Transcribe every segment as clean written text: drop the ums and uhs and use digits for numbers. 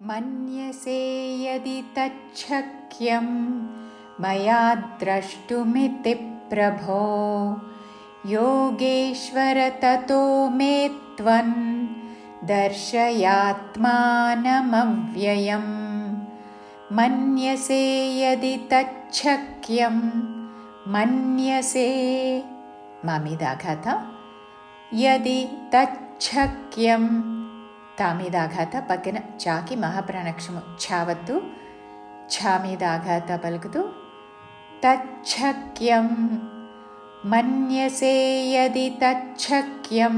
मन्यसे यदि तच्छक्यं मया द्रष्टुमिति प्रभो योगेश्वर ततो मे त्वं दर्शयात्मानमव्ययम्। मन्यसे यदि तच्छक्यं मन्यसे मामिदाघात यदि तच्छक्यं తామిదాఘాత పక్కన చాకి మహాప్రాణాక్షము ఛావద్దు ఛామీదాఘాత పలుకుతూ తచ్చక్యం మన్యసే యది తచ్చక్యం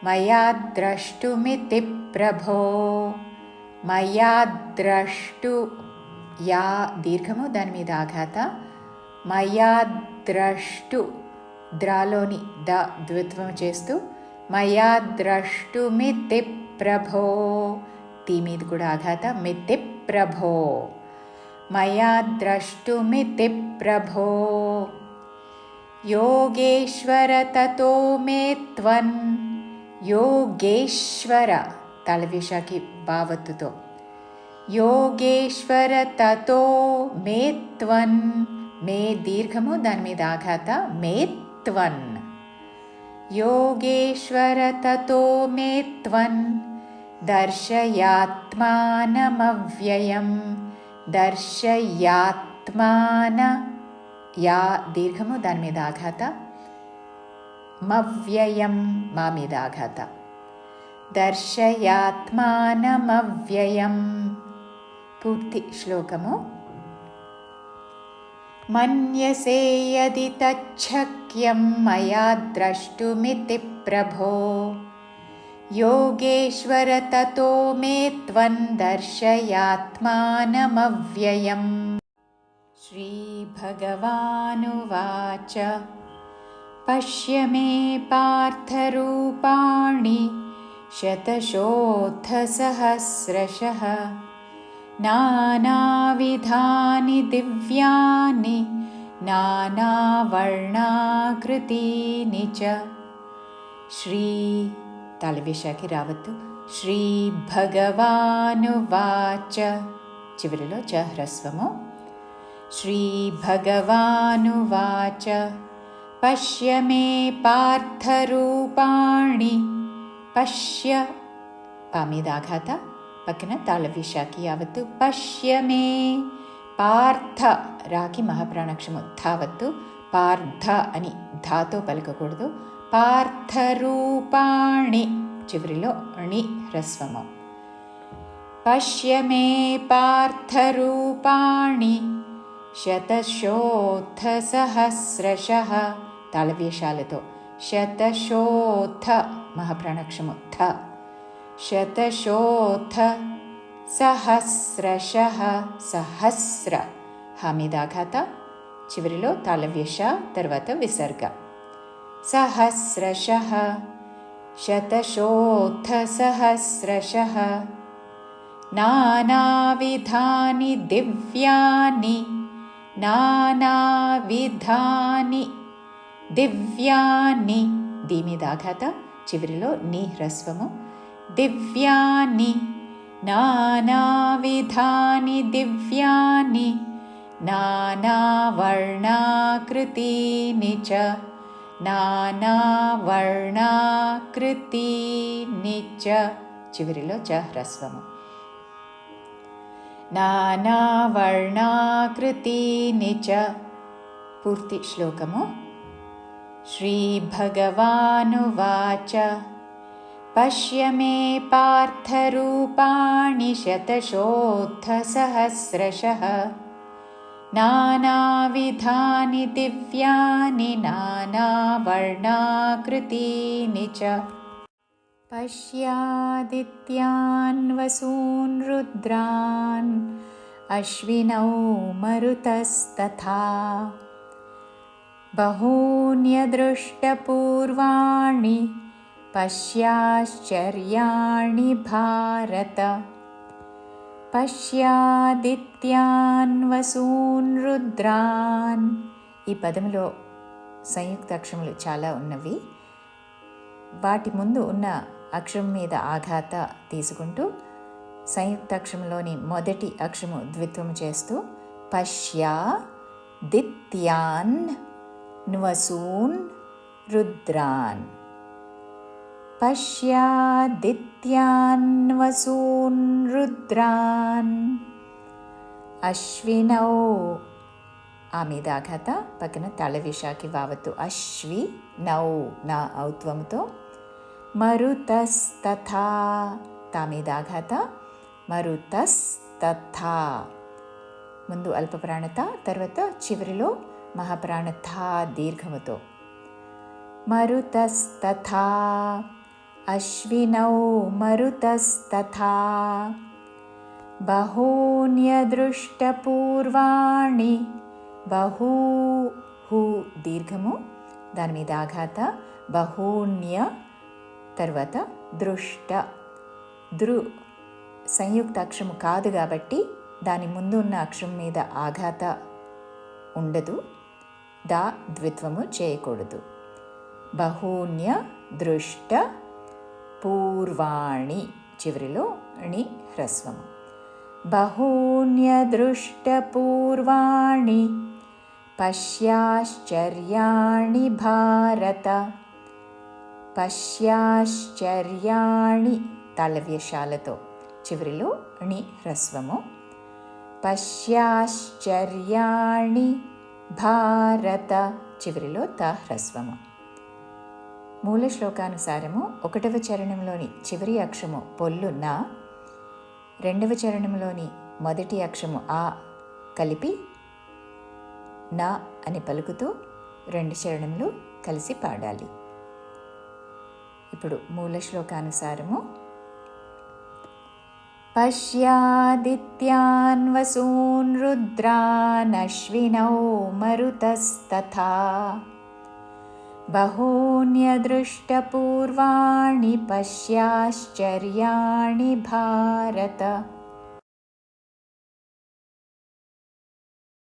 మయా ద్రష్టుమితి ప్రభో మయా ద్రష్టు యా దీర్ఘము దాని మీద ఆఘాత మయా ద్రష్టు ద్రాలోని ద ద్విత్వం చేస్తూ మయా ద్రష్టుమితి ప్రభో తీ మీద కూడా ఆఘాత మితి ప్రభో మయా ద్రష్టుమితి ప్రభో యోగేశ్వర తతో మే త్వం యోగేశ్వర తలవిషాకి భావత్తుతో యోగేశ్వర తతో మే త్వం మే దీర్ఘము దాని మీద ఆఘాత మే త్వం योगेश्वर ततो मे त्वं दर्शयात्मानमव्ययं दर्शयात्मान या दीर्घमु दानि मीद आघात मव्ययं मा मीद आघात दर्शयात्मानमव्ययं पूर्ति श्लोकमु मन्यसे यदि तच्छक्यं मया द्रष्टुमिति प्रभो योगेश्वर ततो मे त्वं दर्शयात्मानमव्ययम्। श्रीभगवानुवाच पश्य मे पार्थरूपाणि शतशोऽथसहस्रशः नानाविधानि दिव्यानि नानावर्णाकृतीनि च। श्री तालविशाकी रावत्तु श्रीभगवानुवाच चिवरिलो च ह्रस्वमु श्रीभगवानुवाच पश्य मे पार्थरूपाणि पश्य पामीदाघात పక్కన తాళవిశాకి యావత్తు పశ్య మే పార్థ రాకి మహాప్రాణాక్షము ధావత్తు పార్థ అని ధాతో పలకకూడదు పార్థరూపాణి చివరిలో అణి హ్రస్వము పశ్య మే పార్థరూపాణి శతశోథ సహస్రశః తాళవ్యశాలతో శతశోథ మహాప్రాణాక్షము ధ శతశోథ సహస్రశః సహస్ర హామీదాఘాత చివరిలో తాళవ్యష తర్వాత విసర్గ సహస్రశః శతశోథ సహస్రశః నానావిధాని దివ్యాని నానావిధాని దివ్యాని దీమిదాఘాత చివరిలో నీ హ్రస్వము दिव्यानि नानाविधानि दिव्यानि नानावर्णाकृतीनि च नानावर्णाकृतीनि च चिवरिलो च ह्रस्वमु नानावर्णाकृतीनि च पूर्ति श्लोकमु श्रीभगवानुवाच पश्य मे पार्थरूपाणि शतशोऽथसहस्रशः नानाविधानि दिव्यानि नानावर्णाकृतीनि च पश्यादित्यान् वसून् रुद्रान् अश्विनौ मरुतस्तथा बहून्यदृष्टपूर्वाणि पश्याश्चर्याणि भारत పశ్యాదిత్యాన్ వసూన్ రుద్రాన్. ఈ పదములో సంయుక్త అక్షరములు చాలా ఉన్నవి. వాటి ముందు ఉన్న అక్షరం మీద ఆఘాత తీసుకుంటూ సంయుక్తాక్షరంలోని మొదటి అక్షరము ద్విత్వము చేస్తూ పశ్యా దిత్యాన్ న్వసూన్ రుద్రాన్. పశ్యాదిత్యాన్వసూన్ రుద్రాన్. అశ్వినౌ ఆ మీద ఆఘాత, పక్కన తల విశాఖి వావత్తు. అశ్వి నౌ నా ఔత్వముతో. మరుతస్తథా తా మీద ఆఘాత, మరుతస్తథా ముందు అల్పప్రాణత, తర్వాత చివరిలో మహాప్రాణత దీర్ఘముతో. మరుతస్తథా అశ్వినౌ మరుతస్తథా బహూన్యదృష్టపూర్వాణి. బహూ హూ దీర్ఘము, దాని మీద ఆఘాత. బహూన్య తర్వాత దృష్ట. దృ సంయుక్త అక్షరము కాదు కాబట్టి దాని ముందు ఉన్న అక్షరం మీద ఆఘాత ఉండదు, దా ద్విత్వము చేయకూడదు. బహూన్య దృష్ట పూర్వాణి చివరిలో ణి హ్రస్వము. బహూన్యదృష్టపూర్వాణి పశ్యాశ్చర్యాణి భారత. పశ్యాశ్చర్యాణి తాళవ్యశాలతో, చివరిలో ణి హ్రస్వము. పశ్యాశ్చర్యాణి భారత చివరిలో త హ్రస్వము. మూల శ్లోకానుసారము 1వ చరణంలోని చివరి అక్షరము పొల్లు నా, 2వ చరణంలోని మొదటి అక్షరము ఆ కలిపి నా అని పలుకుతూ 2 చరణంలో కలిసి పాడాలి. ఇప్పుడు మూల శ్లోకానుసారము పశ్యాదిత్యాన్ వసూన్ రుద్రాన్ అశ్వినౌ మరుతస్తథా బహూన్యదృష్టపూర్వాణి పశ్యాశ్చర్యాణి భారత.